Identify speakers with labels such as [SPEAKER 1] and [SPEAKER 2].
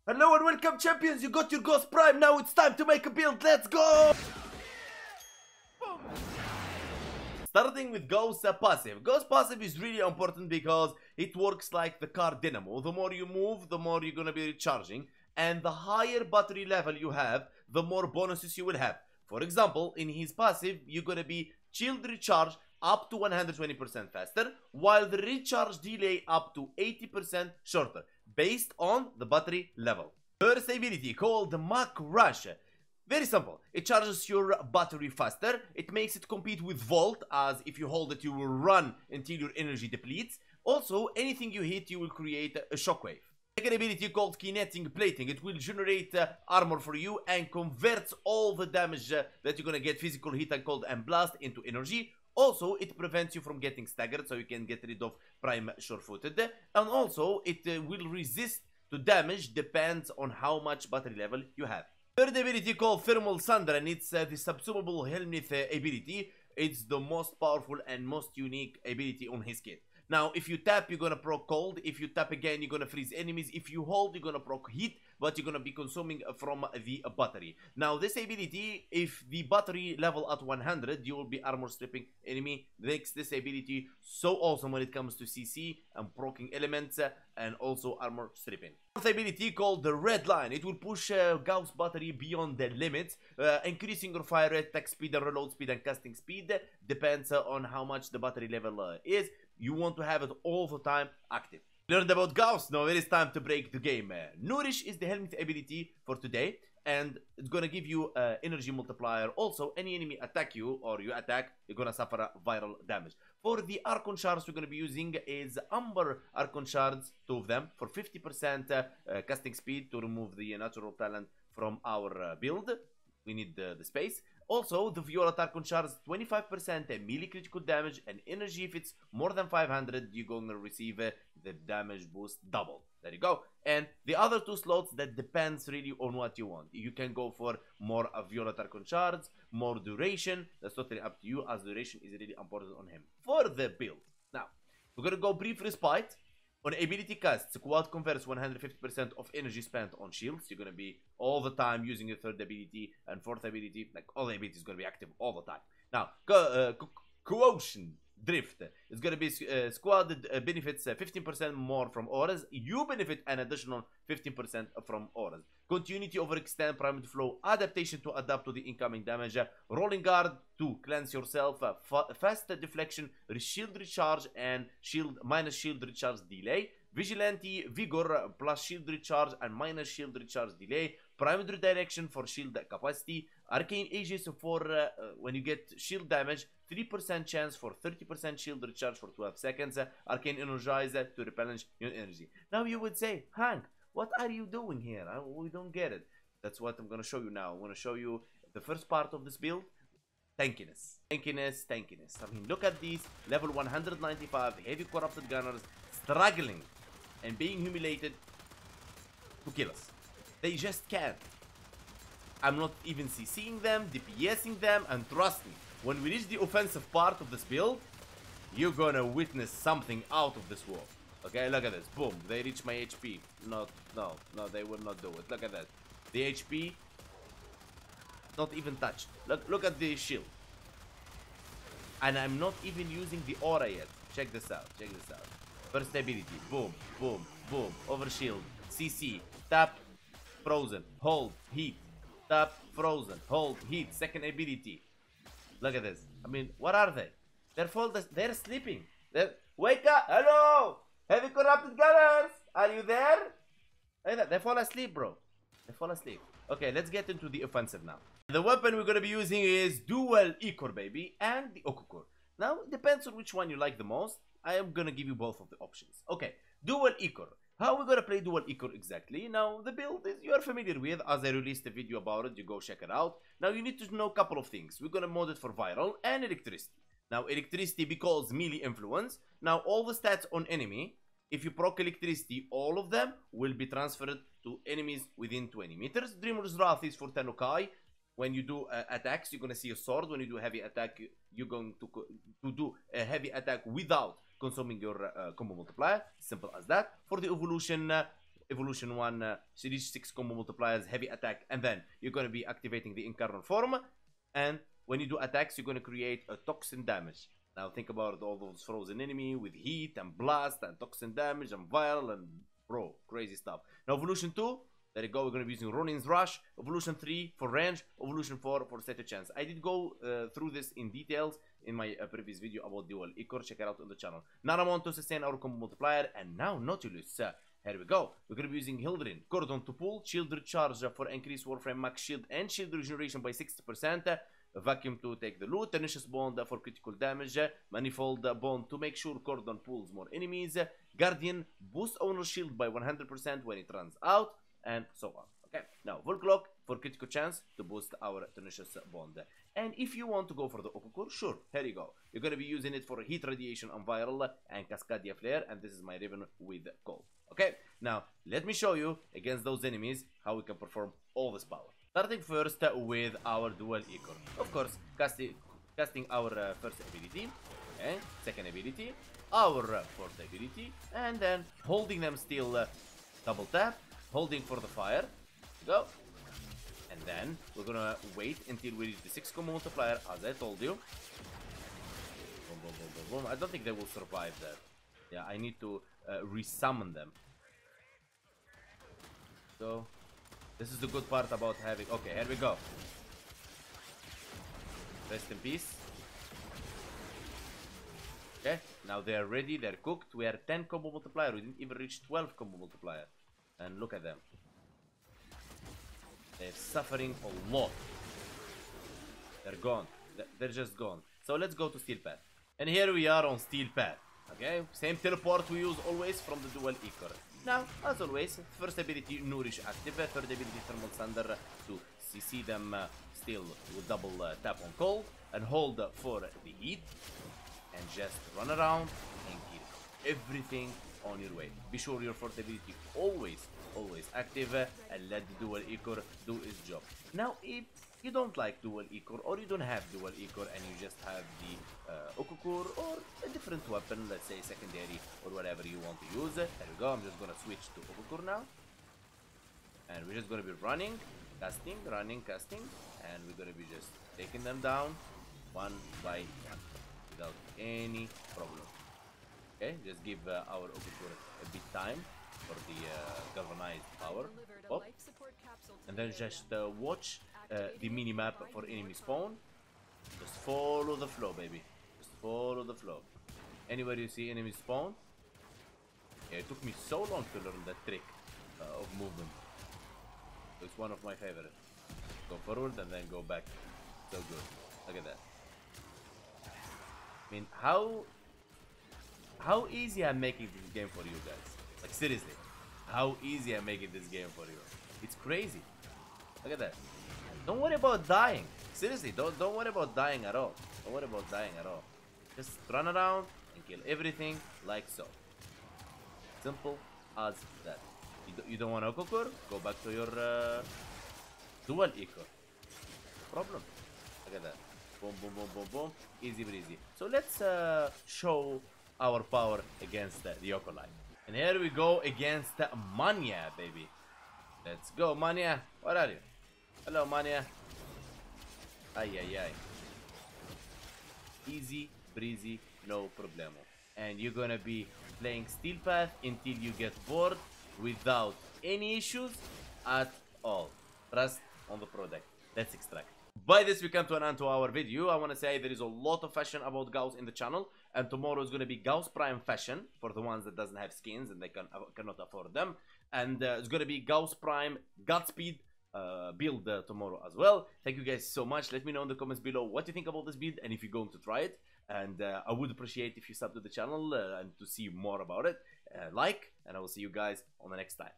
[SPEAKER 1] Hello and welcome, champions. You got your Gauss Prime. Now it's time to make a build. Let's go! Starting with Gauss passive. Gauss passive is really important because it works like the car dynamo. The more you move, the more you're gonna be recharging. And the higher battery level you have, the more bonuses you will have. For example, in his passive, you're gonna be shield recharge up to 120% faster, while the recharge delay up to 80% shorter, based on the battery level. First ability, called Mach Rush. Very simple. It charges your battery faster. It makes it compete with Volt, as if you hold it, you will run until your energy depletes. Also, anything you hit, you will create a shockwave. Second ability, called Kinetic Plating. It will generate armor for you and converts all the damage that you're gonna get, physical hit and cold and blast, into energy. Also, it prevents you from getting staggered, so you can get rid of prime sure-footed. And also, it will resist to damage, depends on how much battery level you have. Third ability, called Thermal Thunder, and it's the subsumable Helm ability. It's the most powerful and most unique ability on his kit. Now, if you tap, you're gonna proc cold. If you tap again, you're gonna freeze enemies. If you hold, you're gonna proc heat, but you're gonna be consuming from the battery. Now, this ability, if the battery level at 100, you will be armor stripping enemy. Makes this ability so awesome when it comes to CC and proccing elements and also armor stripping. Fourth ability, called the Red Line. It will push Gauss battery beyond the limits, increasing your fire rate, attack speed, and reload speed, and casting speed. Depends on how much the battery level is. You want to have it all the time active. Learned about Gauss. Now it is time to break the game. Nourish is the helmet ability for today, and it's gonna give you energy multiplier. Also, any enemy attack you or you attack, you're gonna suffer viral damage. For the Archon shards we're gonna be using is Amber Archon shards, 2 of them, for 50% casting speed to remove the natural talent from our build. We need the space. Also, the Violet Archon shards, 25% melee critical damage and energy. If it's more than 500, you're going to receive the damage boost double. There you go. And the other 2 slots, that depends really on what you want. You can go for more Violet Archon shards, more duration. That's totally up to you, as duration is really important on him. For the build, now, we're going to go Brief Respite. On ability casts, quad converts 150% of energy spent on shields. You're going to be all the time using your third ability and fourth ability. Like, all the abilities going to be active all the time. Now, Quotient Drift is going to be squad benefits 15% more from auras. You benefit an additional 15% from auras. Continuity over extend, primary flow, adaptation to adapt to the incoming damage, rolling guard to cleanse yourself, fast deflection, shield recharge and minus shield recharge delay, vigilante vigor plus shield recharge and minus shield recharge delay, primary direction for shield capacity, arcane aegis for when you get shield damage, 3% chance for 30% shield recharge for 12 seconds, arcane energize to replenish your energy. Now you would say, Hank, what are you doing here? We don't get it. That's what I'm going to show you now. I'm going to show you the first part of this build. Tankiness. Tankiness, tankiness. I mean, look at these level 195 heavy corrupted gunners struggling and being humiliated to kill us. They just can't. I'm not even CCing them, DPSing them, and trust me, when we reach the offensive part of this build, you're gonna witness something out of this world. Okay, look at this. Boom. They reach my HP. No, they will not do it. Look at that. The HP, not even touched. Look at the shield. And I'm not even using the aura yet. Check this out. Check this out. First ability. Boom, boom, boom. Over shield. CC. Tap. Frozen. Hold. Heat. Tap. Frozen. Hold. Heat. Second ability. Look at this. I mean, what are they? They're sleeping. Wake up. Hello. Heavy corrupted gunners, are you there? They fall asleep, bro. They fall asleep. Okay, let's get into the offensive now. The weapon we're going to be using is Dual Icor, baby, and the Okukur. Now, it depends on which one you like the most. I am going to give you both of the options. Okay, Dual Icor. How are we going to play Dual Icor exactly? Now, the build is you are familiar with, as I released a video about it. You go check it out. Now, you need to know a couple of things. We're going to mod it for viral and electricity. Now, electricity because melee influence. Now, all the stats on enemy, if you proc electricity, all of them will be transferred to enemies within 20 meters. Dreamer's Wrath is for Tenukai. When you do attacks, you're going to see a sword. When you do heavy attack, you're going to do a heavy attack without consuming your combo multiplier. Simple as that. For the evolution, evolution 1, so these 6 combo multipliers, heavy attack, and then you're going to be activating the incarnate form. And when you do attacks, you're going to create a toxin damage. Now think about all those frozen enemy with heat and blast and toxin damage and viral and bro, crazy stuff. Now evolution 2, there you go, we're going to be using Ronin's Rush. Evolution 3 for range, evolution 4 for set a chance. I did go through this in details in my previous video about dual Ichor. Check it out on the channel. Naramon to sustain our combo multiplier, and now Nautilus. Here we go. We're going to be using Hildrin, Cordon to pull, Shield Recharge for increased Warframe max shield and shield regeneration by 60%, Vacuum to take the loot, Tenacious Bond for critical damage, Manifold Bond to make sure Cordon pulls more enemies, Guardian boost owner shield by 100% when it runs out, and so on. Okay, now Volclock for critical chance to boost our Tenacious Bond. And if you want to go for the Okukur, sure, here you go. You're going to be using it for heat radiation on viral and Cascadia Flare, and this is my Raven with cold. Okay, now let me show you against those enemies how we can perform all this power. Starting first with our dual Ichor. Of course, casting our first ability, okay, second ability, our fourth ability, and then holding them still, double tap, holding for the fire, go, and then we're gonna wait until we reach the 6 combo multiplier, as I told you. Boom, boom, boom, boom, boom. I don't think they will survive that. Yeah, I need to resummon them. So this is the good part about having... Okay, here we go. Rest in peace. Okay, now they're ready, they're cooked. We are 10 combo multiplier. We didn't even reach 12 combo multiplier. And look at them. They're suffering a lot. They're gone. They're just gone. So let's go to Steel Path. And here we are on Steel Path. Okay, same teleport we use always from the dual Ichor. Now, as always, first ability Nourish active, third ability Thermal Thunder to CC them still with double tap on cold and hold for the heat and just run around and kill everything on your way. Be sure your fourth ability always active and let the dual Ichor do its job. Now, if you don't like dual Ichor or you don't have dual Ichor and you just have the Okukur or a different weapon, let's say secondary or whatever you want to use, there we go. I'm just gonna switch to Okukur now, and we're just gonna be running, casting, and we're gonna be just taking them down one by one without any problem. Okay, just give our Okukur a bit time for the galvanized power up, and then just watch the mini-map for enemy spawn. Just follow the flow, baby. Just follow the flow. Anywhere you see enemy spawn. Yeah, it took me so long to learn that trick of movement. It's one of my favorite. Go forward and then go back. So good. Look at that. I mean, how easy I'm making this game for you guys. Like, seriously. How easy I'm making this game for you. It's crazy. Look at that. Don't worry about dying. Seriously, don't worry about dying at all. Don't worry about dying at all. Just run around and kill everything like so. Simple as that. You don't want Okukur? Go back to your dual Ichor. Problem. Look at that. Boom, boom, boom, boom, boom. Easy breezy. So let's show our power against the Yokolai. And here we go against Mania, baby. Let's go, Mania. Where are you? Hello, Mania. Ay, ay, ay. Easy, breezy, no problemo. And you're gonna be playing Steel Path until you get bored without any issues at all. Trust on the product. Let's extract. By this, we come to an end to our video. I want to say there is a lot of fashion about Gauss in the channel, and tomorrow is going to be Gauss Prime fashion for the ones that doesn't have skins and they cannot afford them, and it's going to be Gauss Prime Godspeed build tomorrow as well. Thank you guys so much. Let me know in the comments below what you think about this build and if you're going to try it, and I would appreciate if you sub to the channel and to see more about it. And I will see you guys on the next time.